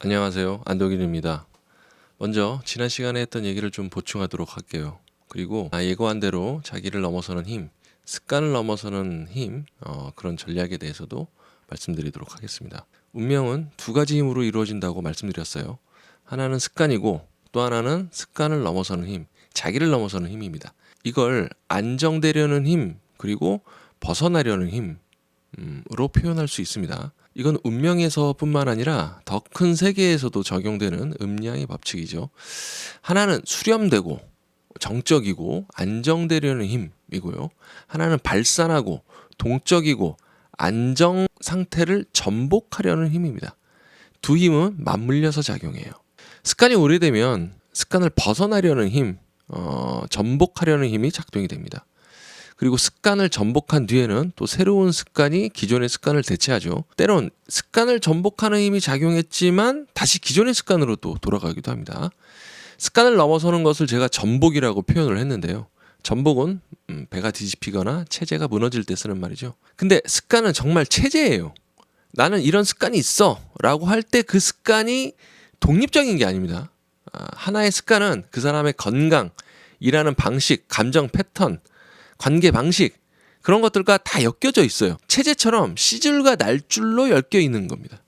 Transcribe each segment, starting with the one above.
안녕하세요. 안덕일입니다. 먼저 지난 시간에 했던 얘기를 좀 보충하도록 할게요. 그리고 예고한 대로 자기를 넘어서는 힘, 습관을 넘어서는 힘, 그런 전략에 대해서도 말씀드리도록 하겠습니다. 운명은 두 가지 힘으로 이루어진다고 말씀드렸어요. 하나는 습관이고 또 하나는 습관을 넘어서는 힘, 자기를 넘어서는 힘입니다. 이걸 안정되려는 힘, 그리고 벗어나려는 힘으로 표현할 수 있습니다. 이건 운명에서뿐만 아니라 더 큰 세계에서도 적용되는 음양의 법칙이죠. 하나는 수렴되고 정적이고 안정되려는 힘이고요. 하나는 발산하고 동적이고 안정 상태를 전복하려는 힘입니다. 두 힘은 맞물려서 작용해요. 습관이 오래되면 습관을 벗어나려는 힘, 전복하려는 힘이 작동이 됩니다. 그리고 습관을 전복한 뒤에는 또 새로운 습관이 기존의 습관을 대체하죠. 때론 습관을 전복하는 힘이 작용했지만 다시 기존의 습관으로 또 돌아가기도 합니다. 습관을 넘어서는 것을 제가 전복이라고 표현을 했는데요. 전복은 배가 뒤집히거나 체제가 무너질 때 쓰는 말이죠. 근데 습관은 정말 체제예요. 나는 이런 습관이 있어 라고 할 때 그 습관이 독립적인 게 아닙니다. 하나의 습관은 그 사람의 건강, 일하는 방식, 감정 패턴, 관계 방식, 그런 것들과 다 엮여져 있어요. 체제처럼 씨줄과 날줄로 엮여 있는 겁니다.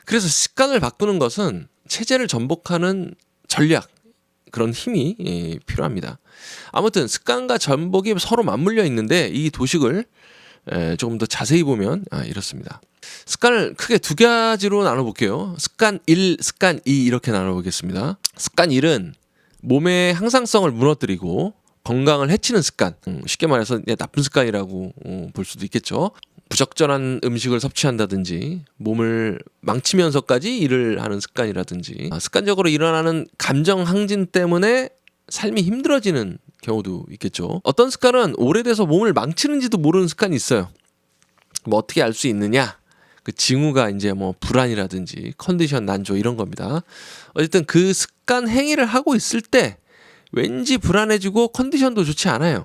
그래서 습관을 바꾸는 것은 체제를 전복하는 전략, 그런 힘이 필요합니다. 아무튼 습관과 전복이 서로 맞물려 있는데 이 도식을 조금 더 자세히 보면 이렇습니다. 습관을 크게 두 가지로 나눠볼게요. 습관 1, 습관 2 이렇게 나눠보겠습니다. 습관 1은 몸의 항상성을 무너뜨리고 건강을 해치는 습관, 쉽게 말해서 나쁜 습관이라고 볼 수도 있겠죠. 부적절한 음식을 섭취한다든지 몸을 망치면서까지 일을 하는 습관이라든지 습관적으로 일어나는 감정 항진 때문에 삶이 힘들어지는 경우도 있겠죠. 어떤 습관은 오래돼서 몸을 망치는지도 모르는 습관이 있어요. 뭐 어떻게 알 수 있느냐? 그 징후가 이제 뭐 불안이라든지 컨디션 난조 이런 겁니다. 어쨌든 그 습관 행위를 하고 있을 때 왠지 불안해지고 컨디션도 좋지 않아요.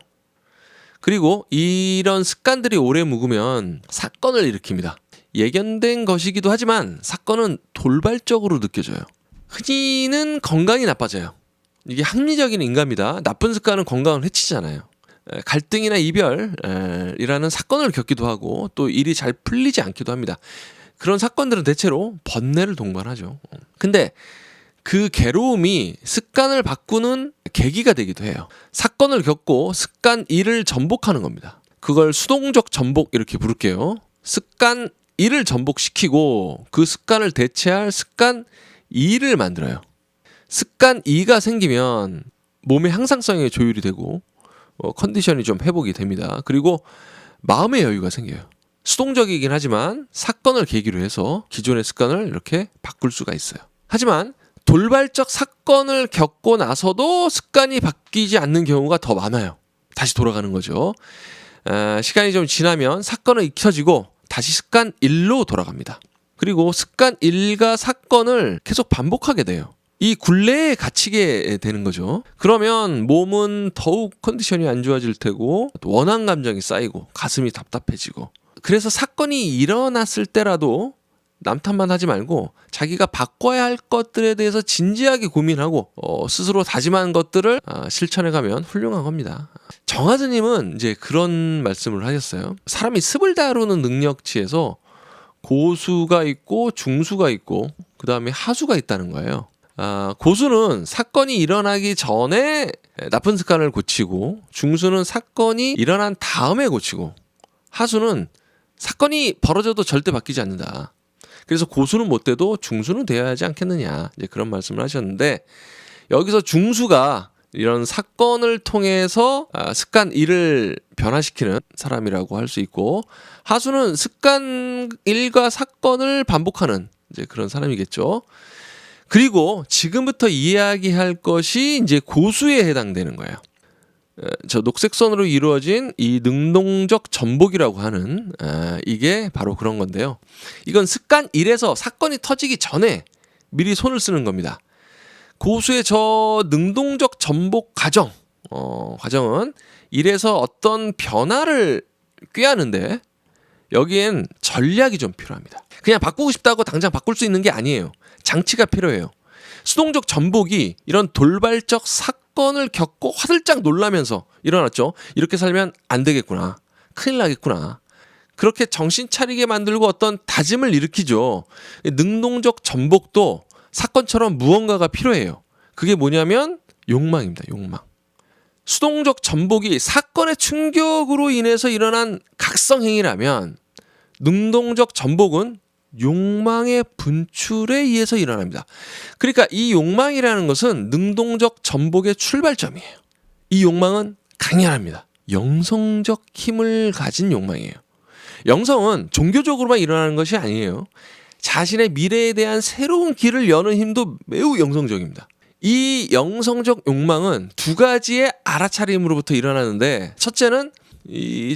그리고 이런 습관들이 오래 묵으면 사건을 일으킵니다. 예견된 것이기도 하지만 사건은 돌발적으로 느껴져요. 흔히는 건강이 나빠져요. 이게 합리적인 인간입니다. 나쁜 습관은 건강을 해치잖아요. 갈등이나 이별이라는 사건을 겪기도 하고 또 일이 잘 풀리지 않기도 합니다. 그런 사건들은 대체로 번뇌를 동반하죠. 근데 그 괴로움이 습관을 바꾸는 계기가 되기도 해요. 사건을 겪고 습관 1을 전복하는 겁니다. 그걸 수동적 전복 이렇게 부를게요. 습관 1을 전복시키고 그 습관을 대체할 습관 2를 만들어요. 습관 2가 생기면 몸의 항상성이 조율이 되고 컨디션이 좀 회복이 됩니다. 그리고 마음의 여유가 생겨요. 수동적이긴 하지만 사건을 계기로 해서 기존의 습관을 이렇게 바꿀 수가 있어요. 하지만 돌발적 사건을 겪고 나서도 습관이 바뀌지 않는 경우가 더 많아요. 다시 돌아가는 거죠. 시간이 좀 지나면 사건은 잊혀지고 다시 습관 1로 돌아갑니다. 그리고 습관 1과 사건을 계속 반복하게 돼요. 이 굴레에 갇히게 되는 거죠. 그러면 몸은 더욱 컨디션이 안 좋아질 테고 원한 감정이 쌓이고 가슴이 답답해지고, 그래서 사건이 일어났을 때라도 남 탓만 하지 말고 자기가 바꿔야 할 것들에 대해서 진지하게 고민하고 스스로 다짐한 것들을 실천해가면 훌륭한 겁니다. 정하드님은 이제 그런 말씀을 하셨어요. 사람이 습을 다루는 능력치에서 고수가 있고 중수가 있고 그 다음에 하수가 있다는 거예요. 고수는 사건이 일어나기 전에 나쁜 습관을 고치고, 중수는 사건이 일어난 다음에 고치고, 하수는 사건이 벌어져도 절대 바뀌지 않는다. 그래서 고수는 못 돼도 중수는 되어야 하지 않겠느냐, 이제 그런 말씀을 하셨는데, 여기서 중수가 이런 사건을 통해서 습관 1을 변화시키는 사람이라고 할 수 있고, 하수는 습관 1과 사건을 반복하는 이제 그런 사람이겠죠. 그리고 지금부터 이야기할 것이 이제 고수에 해당되는 거예요. 저 녹색선으로 이루어진 이 능동적 전복이라고 하는 이게 바로 그런 건데요. 이건 습관 1에서 사건이 터지기 전에 미리 손을 쓰는 겁니다. 고수의 저 능동적 전복 과정은 1에서 어떤 변화를 꾀하는데 여기엔 전략이 좀 필요합니다. 그냥 바꾸고 싶다고 당장 바꿀 수 있는 게 아니에요. 장치가 필요해요. 수동적 전복이 이런 돌발적 사건을 겪고 화들짝 놀라면서 일어났죠. 이렇게 살면 안 되겠구나. 큰일 나겠구나. 그렇게 정신 차리게 만들고 어떤 다짐을 일으키죠. 능동적 전복도 사건처럼 무언가가 필요해요. 그게 뭐냐면 욕망입니다. 욕망. 수동적 전복이 사건의 충격으로 인해서 일어난 각성 행위라면 능동적 전복은 욕망의 분출에 의해서 일어납니다. 그러니까 이 욕망이라는 것은 능동적 전복의 출발점이에요. 이 욕망은 강렬합니다. 영성적 힘을 가진 욕망이에요. 영성은 종교적으로만 일어나는 것이 아니에요. 자신의 미래에 대한 새로운 길을 여는 힘도 매우 영성적입니다. 이 영성적 욕망은 두 가지의 알아차림으로부터 일어나는데, 첫째는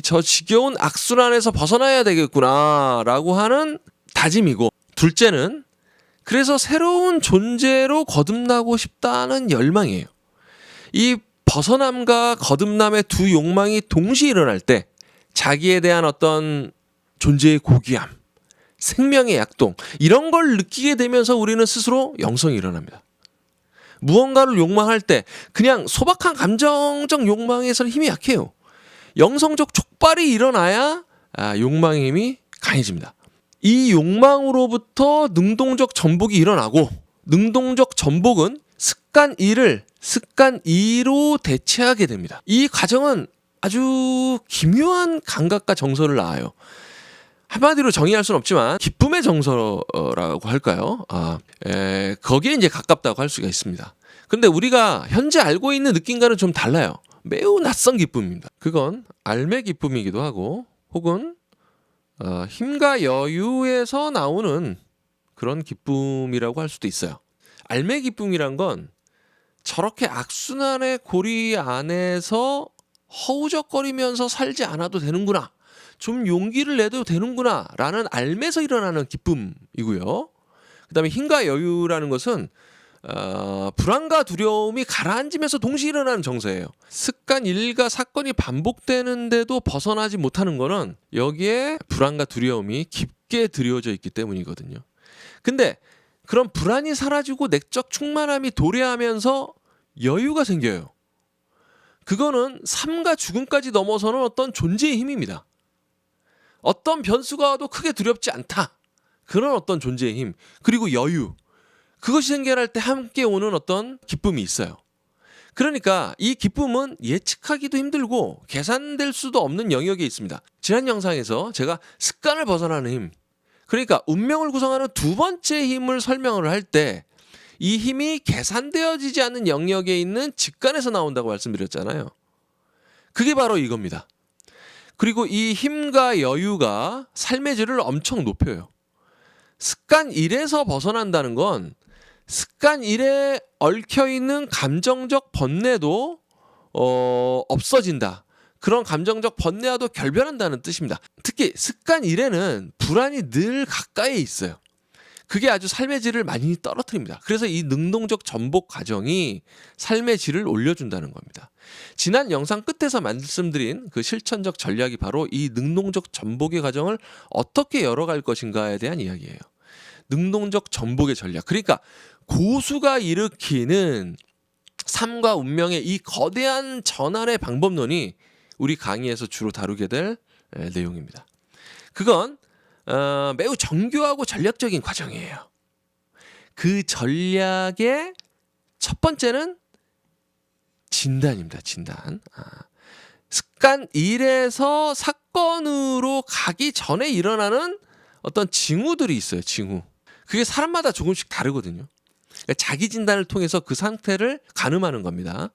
저 지겨운 악순환에서 벗어나야 되겠구나라고 하는 다짐이고, 둘째는 그래서 새로운 존재로 거듭나고 싶다는 열망이에요. 이 벗어남과 거듭남의 두 욕망이 동시에 일어날 때 자기에 대한 어떤 존재의 고귀함, 생명의 약동, 이런 걸 느끼게 되면서 우리는 스스로 영성이 일어납니다. 무언가를 욕망할 때 그냥 소박한 감정적 욕망에서는 힘이 약해요. 영성적 촉발이 일어나야 욕망의 힘이 강해집니다. 이 욕망으로부터 능동적 전복이 일어나고, 능동적 전복은 습관 1을 습관 2로 대체하게 됩니다. 이 과정은 아주 기묘한 감각과 정서를 낳아요. 한마디로 정의할 수는 없지만 기쁨의 정서라고 할까요? 거기에 이제 가깝다고 할 수가 있습니다. 근데 우리가 현재 알고 있는 느낌과는 좀 달라요. 매우 낯선 기쁨입니다. 그건 알매 기쁨이기도 하고, 혹은 힘과 여유에서 나오는 그런 기쁨이라고 할 수도 있어요. 알매 기쁨이란 건 저렇게 악순환의 고리 안에서 허우적거리면서 살지 않아도 되는구나, 좀 용기를 내도 되는구나 라는 알매서 일어나는 기쁨이고요. 그 다음에 힘과 여유라는 것은 불안과 두려움이 가라앉으면서 동시에 일어나는 정서예요. 습관 1과 사건이 반복되는데도 벗어나지 못하는 거는 여기에 불안과 두려움이 깊게 들여져 있기 때문이거든요. 근데 그런 불안이 사라지고 내적 충만함이 도래하면서 여유가 생겨요. 그거는 삶과 죽음까지 넘어서는 어떤 존재의 힘입니다. 어떤 변수가 와도 크게 두렵지 않다. 그런 어떤 존재의 힘, 그리고 여유, 그것이 생겨날 때 함께 오는 어떤 기쁨이 있어요. 그러니까 이 기쁨은 예측하기도 힘들고 계산될 수도 없는 영역에 있습니다. 지난 영상에서 제가 습관을 벗어나는 힘, 그러니까 운명을 구성하는 두 번째 힘을 설명을 할 때 이 힘이 계산되어지지 않는 영역에 있는 직관에서 나온다고 말씀드렸잖아요. 그게 바로 이겁니다. 그리고 이 힘과 여유가 삶의 질을 엄청 높여요. 습관 1에서 벗어난다는 건 습관 1에 얽혀있는 감정적 번뇌도 없어진다. 그런 감정적 번뇌와도 결별한다는 뜻입니다. 특히 습관 1에는 불안이 늘 가까이에 있어요. 그게 아주 삶의 질을 많이 떨어뜨립니다. 그래서 이 능동적 전복 과정이 삶의 질을 올려준다는 겁니다. 지난 영상 끝에서 말씀드린 그 실천적 전략이 바로 이 능동적 전복의 과정을 어떻게 열어갈 것인가에 대한 이야기예요. 능동적 전복의 전략. 그러니까 고수가 일으키는 삶과 운명의 이 거대한 전환의 방법론이 우리 강의에서 주로 다루게 될 내용입니다. 그건 매우 정교하고 전략적인 과정이에요. 그 전략의 첫 번째는 진단입니다. 진단. 습관 1에서 사건으로 가기 전에 일어나는 어떤 징후들이 있어요. 징후. 그게 사람마다 조금씩 다르거든요. 그러니까 자기 진단을 통해서 그 상태를 가늠하는 겁니다.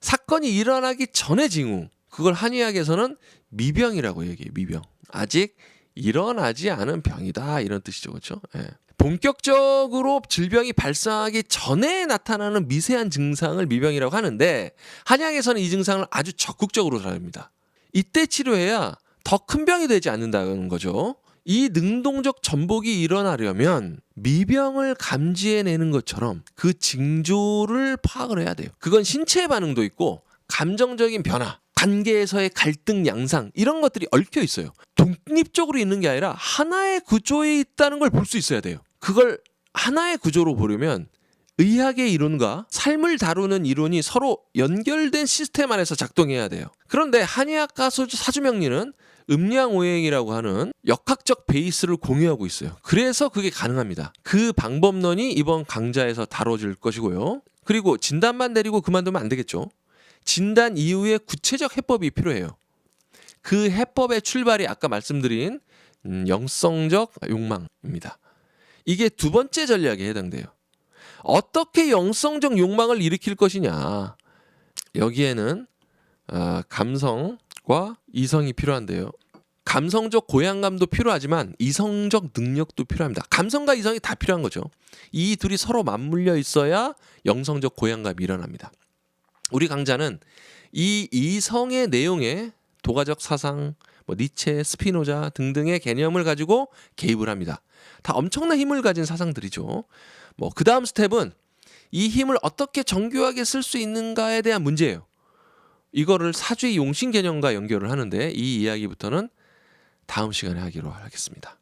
사건이 일어나기 전의 징후, 그걸 한의학에서는 미병이라고 얘기해요. 미병. 아직 일어나지 않은 병이다, 이런 뜻이죠. 그렇죠? 예. 본격적으로 질병이 발생하기 전에 나타나는 미세한 증상을 미병이라고 하는데, 한의학에서는 이 증상을 아주 적극적으로 다룹니다. 이때 치료해야 더 큰 병이 되지 않는다는 거죠. 이 능동적 전복이 일어나려면 미병을 감지해내는 것처럼 그 징조를 파악을 해야 돼요. 그건 신체 반응도 있고 감정적인 변화, 관계에서의 갈등 양상 이런 것들이 얽혀 있어요. 독립적으로 있는 게 아니라 하나의 구조에 있다는 걸 볼 수 있어야 돼요. 그걸 하나의 구조로 보려면 의학의 이론과 삶을 다루는 이론이 서로 연결된 시스템 안에서 작동해야 돼요. 그런데 한의학과 사주명리는 음양오행이라고 하는 역학적 베이스를 공유하고 있어요. 그래서 그게 가능합니다. 그 방법론이 이번 강좌에서 다뤄질 것이고요. 그리고 진단만 내리고 그만두면 안 되겠죠. 진단 이후에 구체적 해법이 필요해요. 그 해법의 출발이 아까 말씀드린 영성적 욕망입니다. 이게 두 번째 전략에 해당돼요. 어떻게 영성적 욕망을 일으킬 것이냐. 여기에는 감성과 이성이 필요한데요. 감성적 고양감도 필요하지만 이성적 능력도 필요합니다. 감성과 이성이 다 필요한 거죠. 이 둘이 서로 맞물려 있어야 영성적 고양감이 일어납니다. 우리 강좌는 이 이성의 내용에 도가적 사상, 니체, 스피노자 등등의 개념을 가지고 개입을 합니다. 다 엄청난 힘을 가진 사상들이죠. 그 다음 스텝은 이 힘을 어떻게 정교하게 쓸 수 있는가에 대한 문제예요. 이거를 사주의 용신 개념과 연결을 하는데 이 이야기부터는 다음 시간에 하기로 하겠습니다.